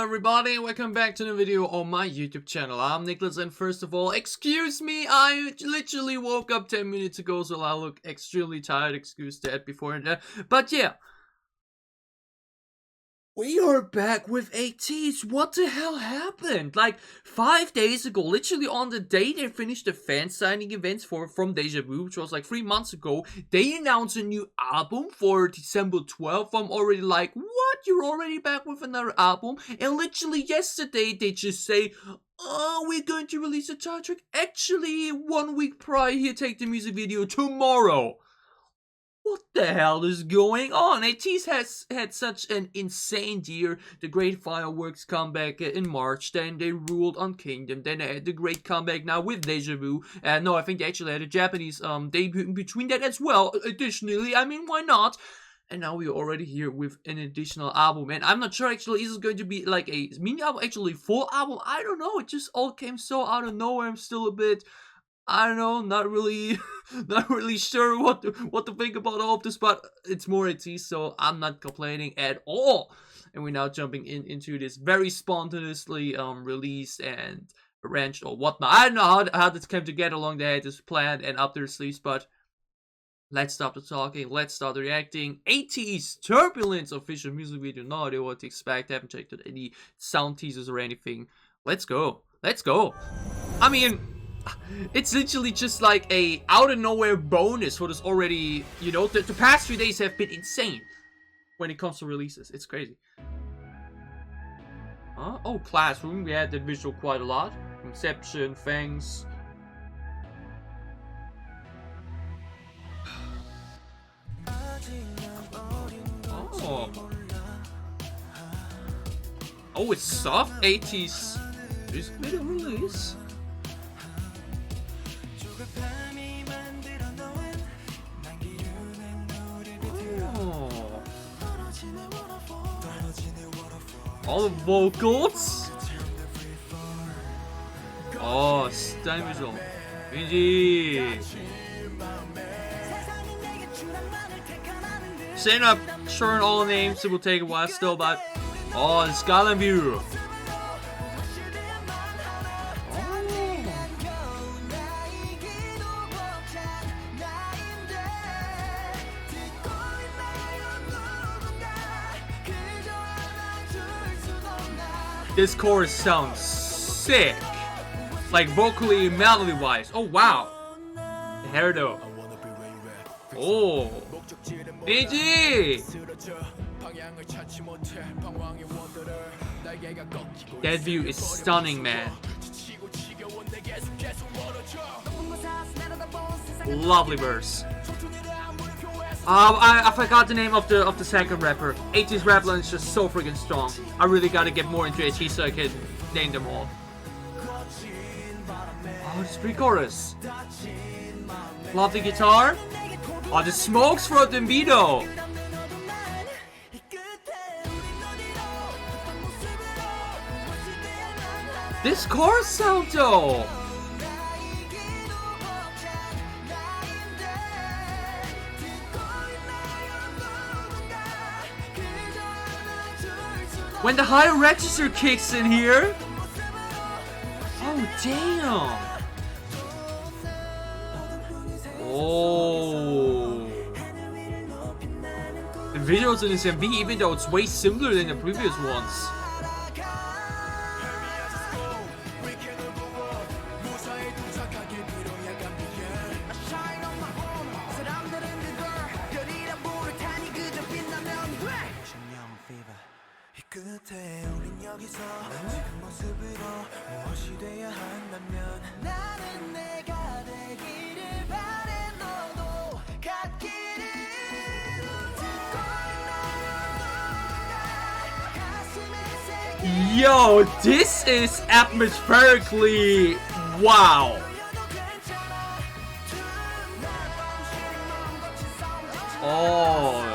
everybody, welcome back to the video on my YouTube channel. I'm Nicholas, and first of all, excuse me, I literally woke up 10 minutes ago, so I look extremely tired, excuse that beforehand. But yeah, we are back with ATEEZ. What the hell happened? Like 5 days ago, literally on the day they finished the fan signing events from Deja Vu, which was like 3 months ago, they announced a new album for December 12th. I'm already like, what? You're already back with another album? And literally yesterday, they just say, oh, we're going to release a title track. Actually, 1 week prior, here, take the music video tomorrow. What the hell is going on? ATEEZ has had such an insane year. The great fireworks comeback in March, then they ruled on Kingdom, then they had the great comeback now with Deja Vu. No, I think they actually had a Japanese debut in between that as well. Additionally, I mean, why not? And now we're already here with an additional album. And I'm not sure actually, is it going to be like a mini album, actually full album? I don't know. It just all came so out of nowhere. I'm still a bit, I don't know, not really sure what to think about all of this, but it's more ATEEZ, so I'm not complaining at all. And we're now jumping into this very spontaneously released and arranged or whatnot. I don't know how this came together along the way, this planned and up their sleeves, but let's stop the talking, let's start reacting. ATEEZ Turbulence official music video. No idea what to expect. I haven't checked out any sound teasers or anything. Let's go. Let's go. I mean, it's literally just like a out of nowhere bonus for this already, you know, the past few days have been insane when it comes to releases. It's crazy. Oh, Classroom, we had that visual quite a lot. Inception, Fangs. Oh, it's soft. ATEEZ music video release. All the vocals. Oh, stunning visual. Minji. Saying up, sure, all the names, it will take a while still, but oh, the Skyline View. This chorus sounds sick, like vocally and melody wise. Oh wow, the hair though. Oh, AG. That view is stunning, man. Lovely verse. I forgot the name of the second rapper. ATEEZ rap line is just so freaking strong. I really gotta get more into ATEEZ so I can name them all. Oh, this pre-chorus. Love the guitar. Oh, the smokes for the video. This chorus sound though. When the higher register kicks in here. Oh, damn. Oh. The visuals in this MV, even though it's way simpler than the previous ones. Yo, this is atmospherically wow. Oh,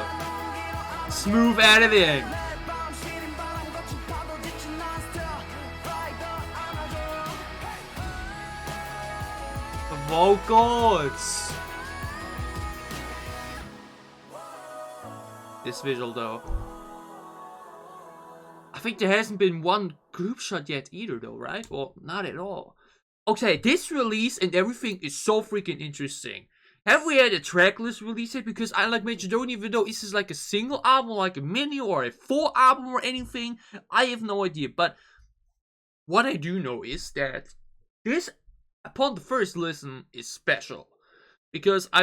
smooth editing. The vocals. This visual though. think there hasn't been one group shot yet either, though, right? Well, not at all. Okay, this release and everything is so freaking interesting. Have we had a tracklist release yet? Because I like mentioned, don't even know, is this like a single album, like a mini, or a full album, or anything? I have no idea. But what I do know is that this, upon the first listen, is special. Because I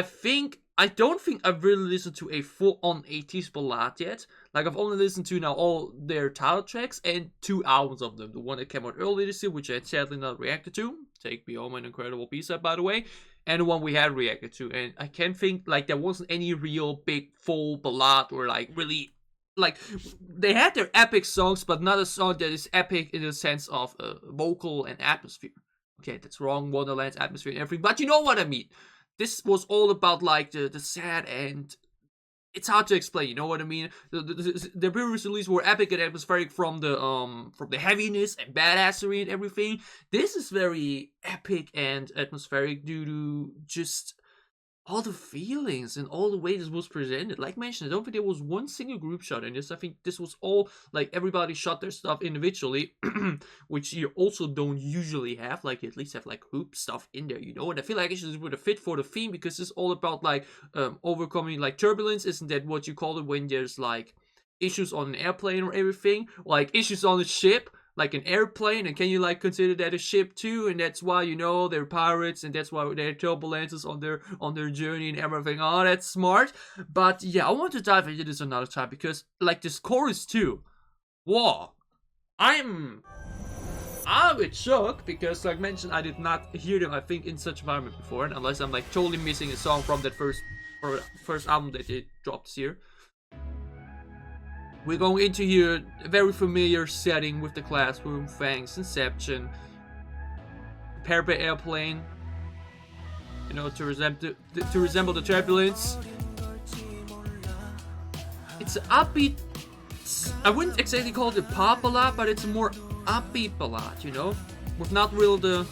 don't think I've really listened to a full-on ATEEZ ballad yet. Like, I've only listened to now all their title tracks and 2 albums of them. The one that came out earlier this year, which I had sadly not reacted to. Take Me Home, an incredible B-side, by the way. And the one we had reacted to. And I can't think, like, there wasn't any real big full ballad or, like, really... Like, they had their epic songs, but not a song that is epic in the sense of vocal and atmosphere. Okay, that's wrong, Wonderland's atmosphere and everything, but you know what I mean. This was all about, like, the sad, and it's hard to explain, you know what I mean? The previous release were epic and atmospheric from the heaviness and badassery and everything. This is very epic and atmospheric due to just all the feelings and all the way this was presented. Like mentioned, I don't think there was one single group shot in this. I think this was all, like, everybody shot their stuff individually, which you also don't usually have. Like, you at least have, like, group stuff in there, you know? And I feel like actually this would have fit for the theme, because it's all about, like, overcoming, like, turbulence. Isn't that what you call it when there's, like, issues on an airplane or everything? Like, issues on a ship, like an airplane, and can you, like, consider that a ship too? And that's why, you know, they're pirates, and that's why they're turbulences on their journey and everything. Oh, that's smart. But yeah, I want to dive into this another time, because, like, this chorus too. Whoa, I'm a bit shocked, because, like mentioned, I did not hear them, I think, in such environment before, unless I'm, like, totally missing a song from that first album that they dropped this year. We're going into here, a very familiar setting with the classroom, Fangs, Inception, prepared by airplane, you know, to resemble the turbulence. It's an upbeat, I wouldn't exactly call it a pop ballad, but it's a more upbeat ballad, you know, with not really the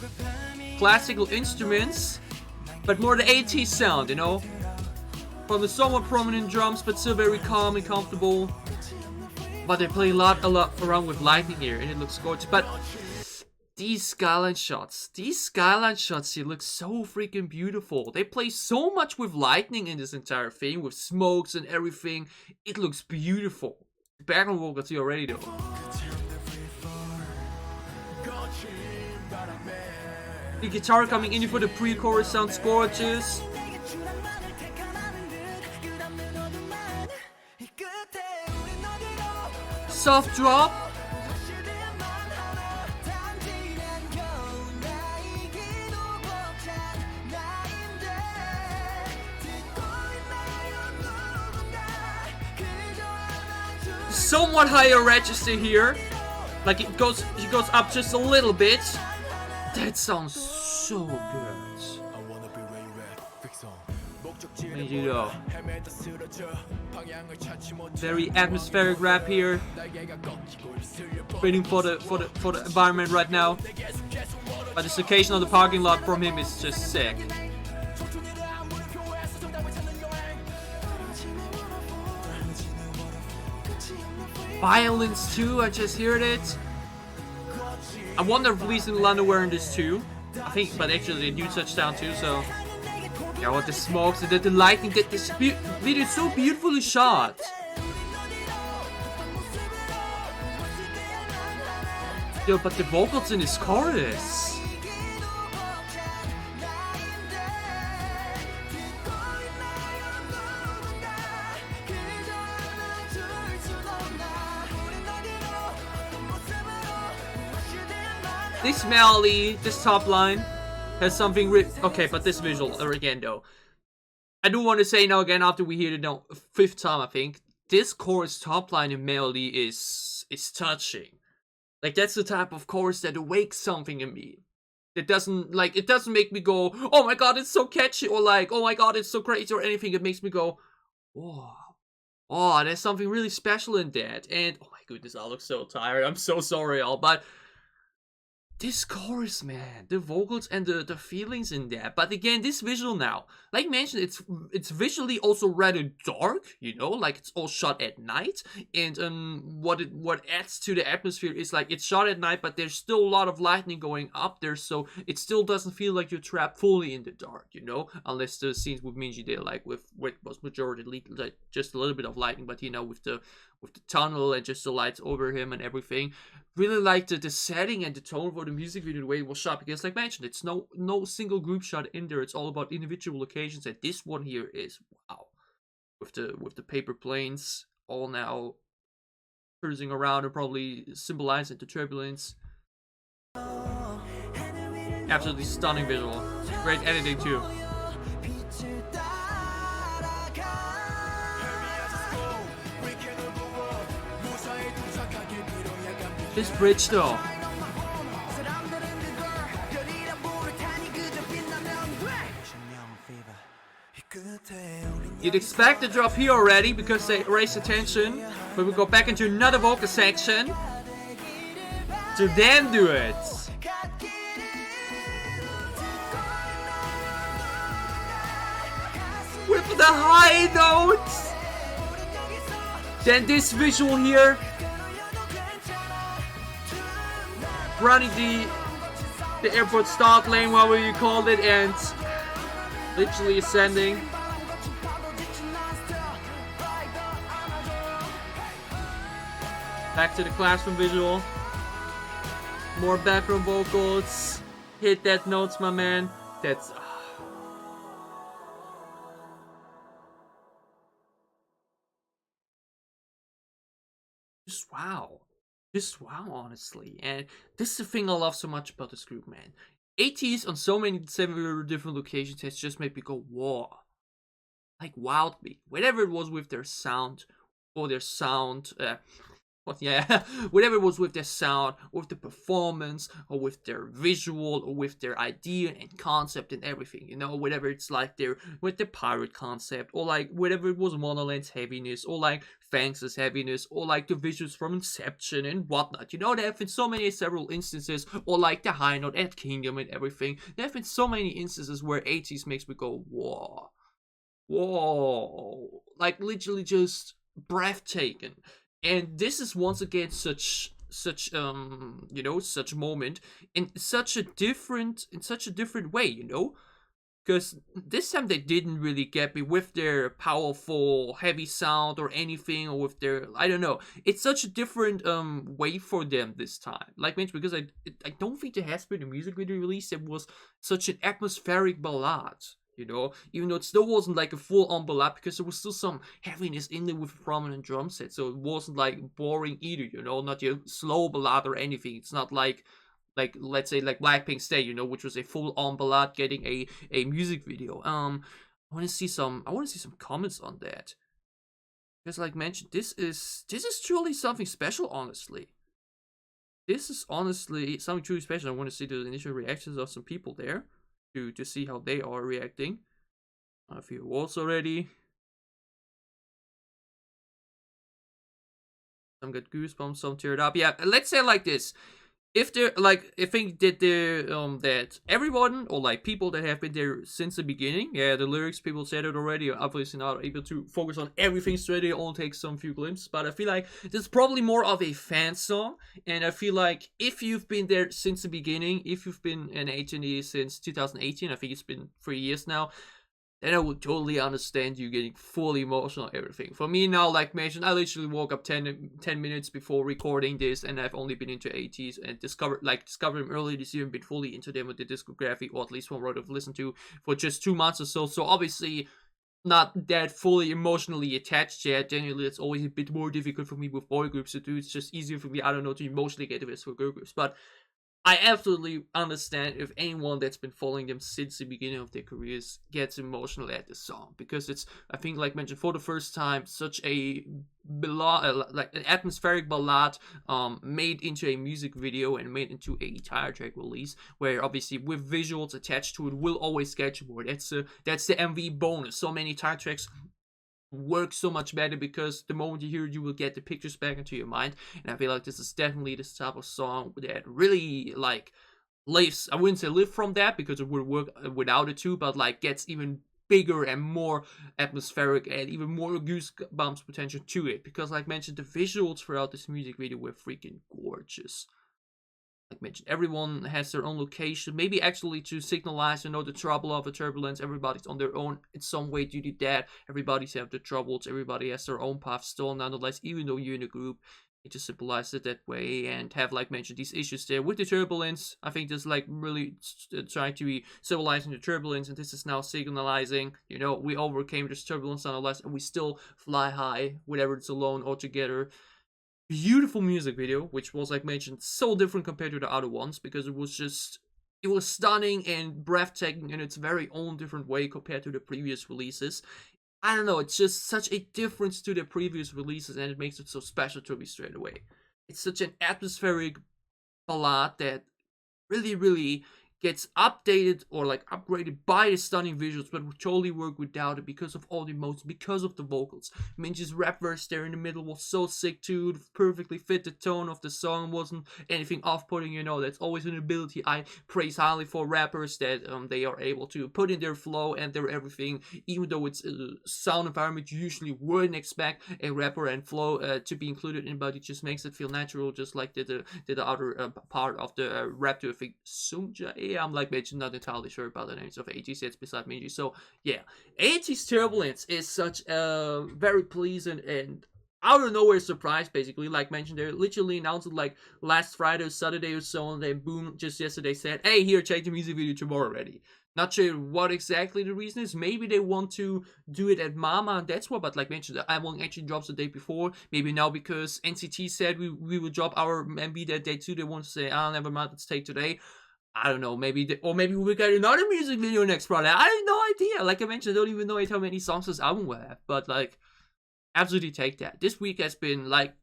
classical instruments, but more the ATEEZ sound, you know, from the somewhat prominent drums, but still very calm and comfortable. But they play a lot around with lightning here, and it looks gorgeous. But these skyline shots here look so freaking beautiful. They play so much with lightning in this entire thing, with smokes and everything. It looks beautiful. The background vocals here already, though. The guitar coming in for the pre-chorus sounds gorgeous. Soft drop. Somewhat higher register here. Like it goes up just a little bit. That sounds so good. There you go. Very atmospheric rap here. Waiting for the environment right now. But this occasion on the parking lot from him is just sick. Violence too, I just heard it. I wonder if Lee's and Lana were in this too. I think, but actually they do touchdown too, so. Yeah, with the smokes and the lightning, this video is so beautifully shot. Yo, but the vocals in this chorus. This melody, this top line, has something okay, but this visual again though. I do want to say now again, after we hear it now 5th time, I think this chorus top line and melody is touching. Like that's the type of chorus that awakes something in me. It doesn't make me go, oh my god, it's so catchy, or like, oh my god, it's so crazy, or anything. It makes me go, whoa, oh, there's something really special in that. And oh my goodness, I look so tired. I'm so sorry, all, but this chorus, man, the vocals and the feelings in there. But again, this visual now, like mentioned, it's visually also rather dark, you know, like it's all shot at night. And what adds to the atmosphere is like it's shot at night, but there's still a lot of lightning going up there, so it still doesn't feel like you're trapped fully in the dark, you know, unless the scenes with Minji there, like with was majority like just a little bit of lightning, but you know, with the tunnel and just the lights over him and everything. Really like the setting and the tone for the music video, the way it was shot, because like mentioned, it's no single group shot in there. It's all about individual locations, and this one here is wow, with the paper planes all now cruising around and probably symbolizing the turbulence. Absolutely stunning visual, great editing too. This bridge though. You'd expect the drop here already because they raised the tension, but we go back into another vocal section to then do it. With the high notes. Then this visual here. Running the airport start lane, whatever you called it, and literally ascending. Back to the classroom visual. More background vocals. Hit that notes, my man. That's just wow. Just wow, honestly. And this is the thing I love so much about this group, man. ATEEZ on so many several different locations has just made me go, whoa. Like, wowed me. Whatever it was with their sound, or their sound, whatever it was with their sound, or with the performance, or with their visual, or with their idea and concept and everything, you know, whatever it's like with the pirate concept, or like whatever it was Monolith's heaviness, or like Fangs' heaviness, or like the visuals from Inception and whatnot, you know, there have been so many several instances, or like the high note at Kingdom and everything. There have been so many instances where ATEEZ makes me go, whoa, whoa, like literally just breathtaking. And this is once again such you know, such moment in such a different way, you know, because this time they didn't really get me with their powerful heavy sound or anything, or with their, I don't know, it's such a different way for them this time, like mentioned, because I don't think there has been a music video release that was such an atmospheric ballad. You know, even though it still wasn't like a full-on ballad, because there was still some heaviness in there with a prominent drum set, so it wasn't like boring either, you know, not your slow ballad or anything. It's not like let's say like Blackpink's Stay, you know, which was a full-on ballad getting a music video. I want to see some comments on that, because like mentioned, this is truly something special, honestly. This is honestly something truly special. I want to see the initial reactions of some people there to see how they are reacting. A few awards already. Some got goosebumps, some teared up. Yeah, let's say like this. If they're like, I think that that everyone, or like people that have been there since the beginning, yeah, the lyrics, people said it already, are obviously not able to focus on everything straight. They only take some few glimpses, but I feel like this is probably more of a fan song. And I feel like if you've been there since the beginning, if you've been an ATEEZ since 2018, I think it's been 3 years now, then I would totally understand you getting fully emotional and everything. For me now, like mentioned, I literally woke up 10 minutes before recording this, and I've only been into ATEEZ and discovered them early this year and been fully into them with the discography, or at least one what I've listened to for just 2 months or so. So obviously not that fully emotionally attached yet. Generally, it's always a bit more difficult for me with boy groups to do. It's just easier for me, I don't know, to emotionally get this for girl groups. But I absolutely understand if anyone that's been following them since the beginning of their careers gets emotional at this song, because it's, I think, like mentioned, for the first time, such a like an atmospheric ballad made into a music video and made into a tire track release, where obviously with visuals attached to it will always get you more. That's the MV bonus. So many tire tracks work so much better because the moment you hear it, you will get the pictures back into your mind. And I feel like this is definitely this type of song that really like lives, I wouldn't say live from that because it would work without it too, but like gets even bigger and more atmospheric and even more goosebumps potential to it, because like mentioned, the visuals throughout this music video were freaking gorgeous. Like mentioned, everyone has their own location, maybe actually to signalize, the trouble of a turbulence. Everybody's on their own in some way due to that. Everybody's have their troubles, everybody has their own path still, nonetheless, even though you're in a group. It just symbolize it that way, and have, like mentioned, these issues there with the turbulence. I think this like really trying to be symbolizing the turbulence, and this is now signalizing, we overcame this turbulence nonetheless, and we still fly high, whether it's alone or together. Beautiful music video, which was, like mentioned, so different compared to the other ones, because it was stunning and breathtaking in its very own different way compared to the previous releases. I don't know, it's just such a difference to the previous releases, and it makes it so special to me straight away. It's such an atmospheric ballad that really, really gets updated or like upgraded by the stunning visuals, but would totally work without it because of all the emotions, because of the vocals. Minji's rap verse there in the middle was so sick too, perfectly fit the tone of the song, wasn't anything off-putting, that's always an ability I praise highly for rappers, that they are able to put in their flow and their everything, even though it's a sound environment you usually wouldn't expect a rapper and flow to be included in, but it just makes it feel natural, just like the other part of the rap to, I think, Sungja. I'm like mentioned, not entirely sure about the names of ATEEZ yet beside Minji. So yeah, ATEEZ Turbulence is such a very pleasant and out of nowhere surprise, basically. Like mentioned, they literally announced it like last Friday or Saturday or so, and then boom, just yesterday said, hey, here, check the music video tomorrow already. Not sure what exactly the reason is. Maybe they want to do it at Mama, and that's why. But like mentioned, the album actually drops the day before. Maybe now because NCT said we will drop our MV that day too, they want to say, never mind, let's take today. I don't know, maybe we will get another music video next Friday. I have no idea. Like I mentioned, I don't even know how many songs this album will have. But like, absolutely take that. This week has been like,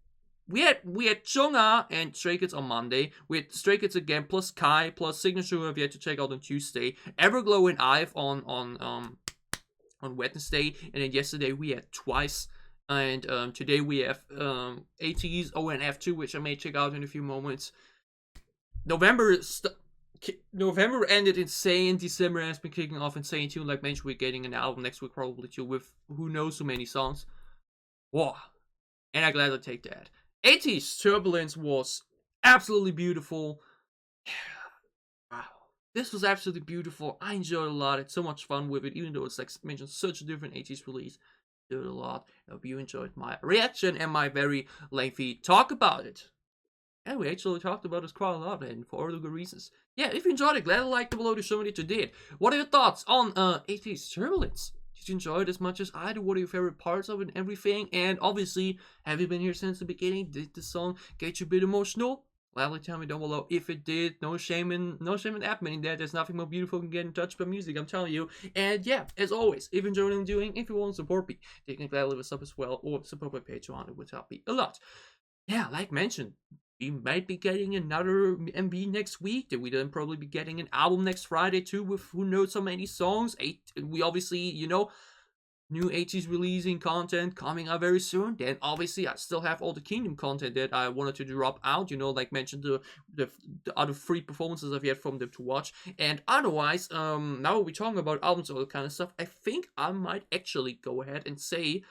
we had Jungha and Stray Kids on Monday. We had Stray Kids again, plus Kai, plus Signature, who have yet to check out on Tuesday. Everglow and IVE on Wednesday, and then yesterday we had Twice. And today we have ATEEZ, ONF2, which I may check out in a few moments. November ended insane. December has been kicking off insane too. Like mentioned, we're getting an album next week probably too, with who knows so many songs. Wow. And I gladly take that. ATEEZ Turbulence was absolutely beautiful. Wow. This was absolutely beautiful. I enjoyed it a lot. Had so much fun with it, even though it's like mentioned such a different ATEEZ release. Did it a lot. I hope you enjoyed my reaction and my very lengthy talk about it. Yeah, we actually talked about this quite a lot, and for all the good reasons. Yeah, if you enjoyed it, glad to like below to show me that you did. What are your thoughts on ATEEZ Turbulence? Did you enjoy it as much as I do? What are your favorite parts of it and everything? And obviously, have you been here since the beginning? Did the song get you a bit emotional? Gladly tell me down below if it did. No shame in admitting that. There's nothing more beautiful than getting touched by music, I'm telling you. And yeah, as always, if you enjoy what I'm doing, if you want to support me, you can gladly leave a sub as well, or support my Patreon. It would help me a lot. Yeah, like mentioned, we might be getting another MV next week. Then we then probably be getting an album next Friday too, with who knows so many songs. We obviously, new ATEEZ releasing content coming out very soon. Then obviously I still have all the Kingdom content that I wanted to drop out. Like mentioned, the other 3 performances I've yet from them to watch. And otherwise, now we're talking about albums, all that kind of stuff. I think I might actually go ahead and say,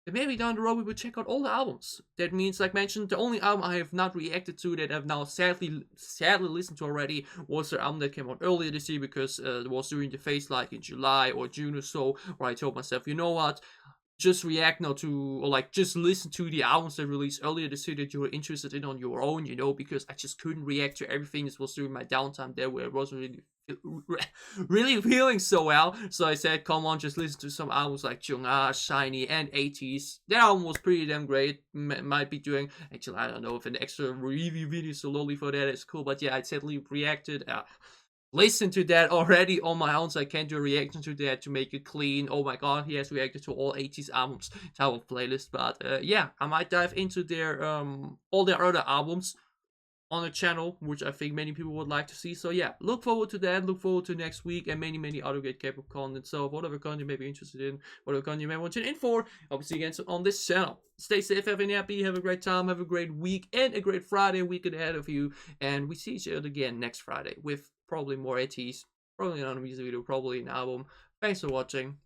and maybe down the road we will check out all the albums. That means, like mentioned, the only album I have not reacted to that I've now sadly listened to already was the album that came out earlier this year, because it was during the phase like in July or June or so, where I told myself, you know what, just react now to, or like just listen to the albums that released earlier this year that you were interested in on your own, because I just couldn't react to everything. This was during my downtime there, where it wasn't really feeling so well. So I said, come on, just listen to some albums like Jungha, Shiny, and ATEEZ. That album was pretty damn great. Might be doing, actually, I don't know if an extra review video solely for that is cool, but yeah, I sadly reacted. Listen to that already on my own, so I can't do a reaction to that to make it clean. Oh my god, he has reacted to all ATEEZ albums type of playlist. But yeah, I might dive into their all their other albums on the channel, which I think many people would like to see. So yeah, look forward to that. Look forward to next week and many other great K-pop content. So whatever content you may be interested in, whatever content you may want to tune in for, I'll see you again on this channel. Stay safe, have a happy, have a great time, have a great week, and a great Friday weekend ahead of you. And we see each other again next Friday with probably more ATEEZ, probably another music video, probably an album. Thanks for watching.